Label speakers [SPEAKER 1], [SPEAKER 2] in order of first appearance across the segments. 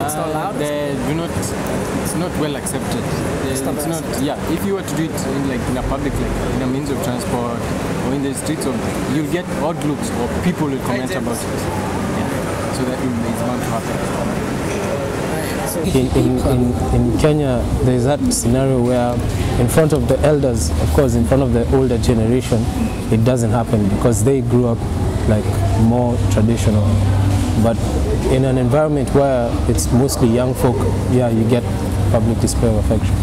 [SPEAKER 1] It's not allowed?
[SPEAKER 2] It's not well accepted. It's not, yeah, if you were to do it in a public, in a means of transport or in the streets, you'll get odd looks or people will comment about it. Yeah. So that is bound to happen.
[SPEAKER 3] In Kenya, there's that scenario where in front of the elders, of course, in front of the older generation, it doesn't happen because they grew up more traditional. But in an environment where it's mostly young folk, yeah, you get public display of affection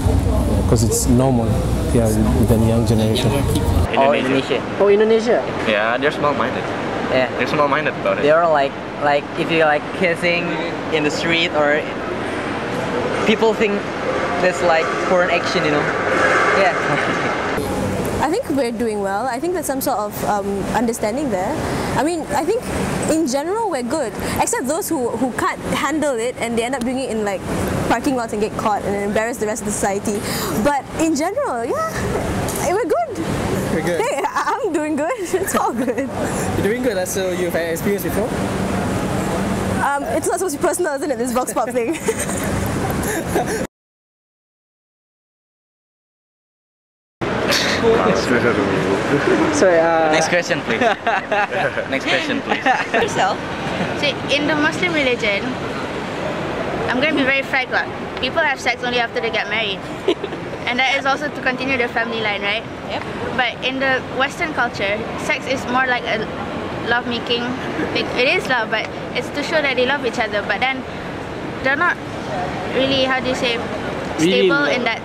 [SPEAKER 3] because it's normal, yeah, with the young generation.
[SPEAKER 4] Indonesia.
[SPEAKER 5] Oh, Indonesia.
[SPEAKER 4] Yeah, they're small-minded.
[SPEAKER 5] Yeah,
[SPEAKER 4] they're small-minded about it.
[SPEAKER 5] They're like if you're kissing in the street, or people think there's foreign action, Yeah.
[SPEAKER 6] I think we're doing well. I think there's some sort of understanding there. I mean, I think in general we're good, except those who can't handle it and they end up doing it in parking lots and get caught and embarrass the rest of the society. But in general, yeah, we're good.
[SPEAKER 1] We're good.
[SPEAKER 6] Hey, I'm doing good. It's all good.
[SPEAKER 1] You're doing good. So you've had experience before?
[SPEAKER 6] It's not supposed to be personal, isn't it? This vox pop thing.
[SPEAKER 5] Sorry,
[SPEAKER 4] Next question, please. Next question, please.
[SPEAKER 7] Yourself. So in the Muslim religion, I'm going to be very frank. People have sex only after they get married. And that is also to continue their family line, right?
[SPEAKER 5] Yep.
[SPEAKER 7] But in the Western culture, sex is more like a love-making thing. It is love, but it's to show that they love each other. But then they're not really, how do you say, stable in that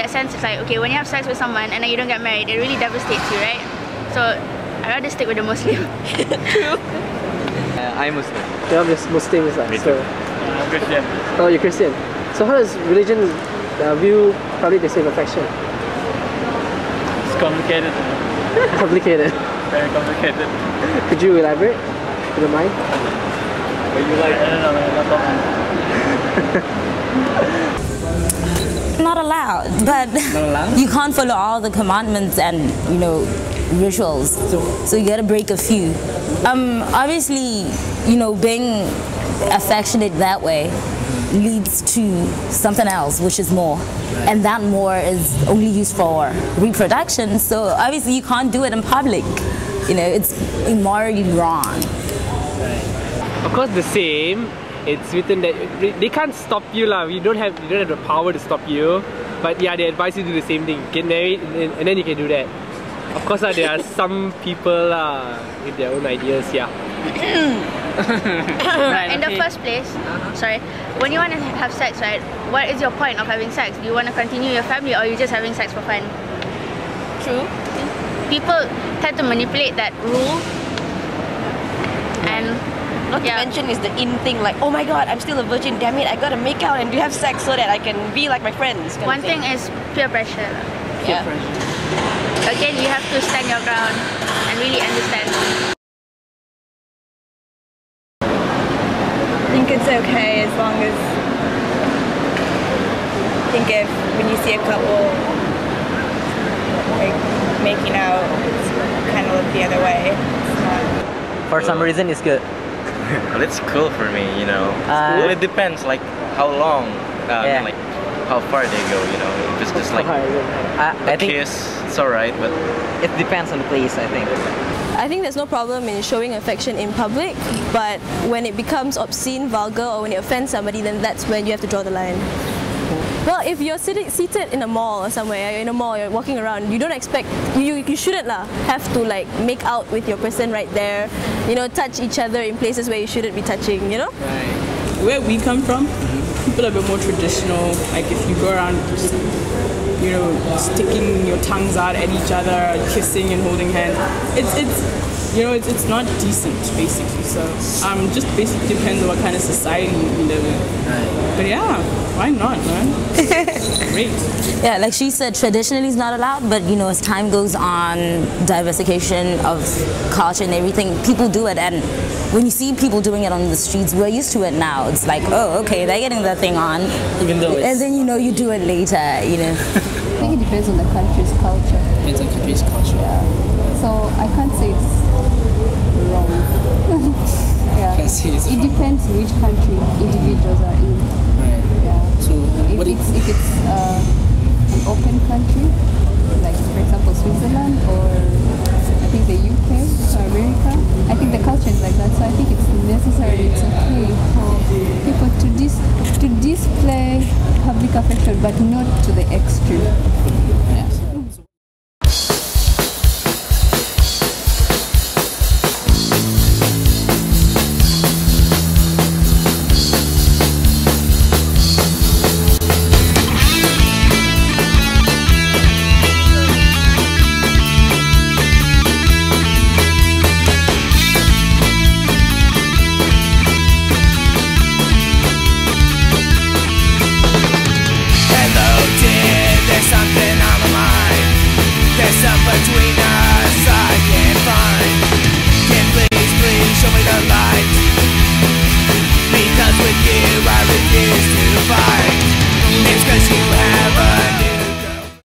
[SPEAKER 7] sense. It's okay, when you have sex with someone and then you don't get married, it really devastates you, right? So I'd rather stick with the Muslim.
[SPEAKER 5] True. I'm Muslim. Yeah, I'm Muslim.
[SPEAKER 4] Me
[SPEAKER 5] too.
[SPEAKER 4] I'm Christian.
[SPEAKER 5] Oh, you're Christian. So how does religion view public display of affection?
[SPEAKER 4] It's complicated.
[SPEAKER 5] Complicated.
[SPEAKER 4] Very complicated.
[SPEAKER 5] Could you elaborate? If you don't mind?
[SPEAKER 4] What you like? I don't know, man.
[SPEAKER 8] Not allowed, but you can't follow all the commandments and rituals, so you gotta break a few. Obviously, being affectionate that way leads to something else, which is more, and that more is only used for reproduction. So obviously you can't do it in public. It's immorally wrong.
[SPEAKER 9] Of course, the same. It's written that they can't stop you lah. You don't have the power to stop you. But yeah, they advise you to do the same thing. Get married and then you can do that. Of course there are some people with their own ideas, yeah.
[SPEAKER 7] In the first place, when you want to have sex, right? What is your point of having sex? Do you want to continue your family, or are you just having sex for fun?
[SPEAKER 8] True.
[SPEAKER 7] People tend to manipulate that rule, and
[SPEAKER 8] not to mention is the in thing, oh my god, I'm still a virgin, damn it, I gotta make out and do have sex so that I can be like my friends.
[SPEAKER 7] One thing is peer pressure.
[SPEAKER 8] Yeah.
[SPEAKER 7] Again, you have to stand your ground and really understand.
[SPEAKER 10] I think it's okay as long as if when you see a couple making out, it's kind of look the other way. It's not.
[SPEAKER 5] For some reason, it's good.
[SPEAKER 4] Well, it's cool for me, Well, it depends, how long, how far they go, If it's just a kiss, it's alright, but
[SPEAKER 5] it depends on the place, I think.
[SPEAKER 6] I think there's no problem in showing affection in public, but when it becomes obscene, vulgar, or when it offends somebody, then that's when you have to draw the line. Well, if you're seated in a mall or somewhere, in a mall, you're walking around, you don't expect, you shouldn't have to make out with your person right there, touch each other in places where you shouldn't be touching,
[SPEAKER 11] Right. Where we come from, people are a bit more traditional. If you go around just, sticking your tongues out at each other, kissing and holding hands, it's not decent, basically. So just basically depends on what kind of society you live in. But yeah, why not, man? Great.
[SPEAKER 8] Yeah, like she said, traditionally it's not allowed, but as time goes on, diversification of culture and everything, people do it, and when you see people doing it on the streets, we're used to it now. It's oh, okay, they're getting that thing on,
[SPEAKER 9] even though
[SPEAKER 8] and then you do it later,
[SPEAKER 12] I think it depends on the country's culture.
[SPEAKER 9] Depends on the country's culture.
[SPEAKER 12] Yeah. So I can't say it's wrong. Yeah. It depends which country, individual. individuals are in.
[SPEAKER 13] Right.
[SPEAKER 12] Yeah.
[SPEAKER 13] So
[SPEAKER 12] if it's an open country, like for example Switzerland or I think the UK or America, I think the culture is like that. So I think it's necessary, it's okay for people to display public affection, but not to the extreme. Yeah.
[SPEAKER 14] Between us, I can't find. Can please show me the light? Because with you I refuse to fight. It's 'cause you have a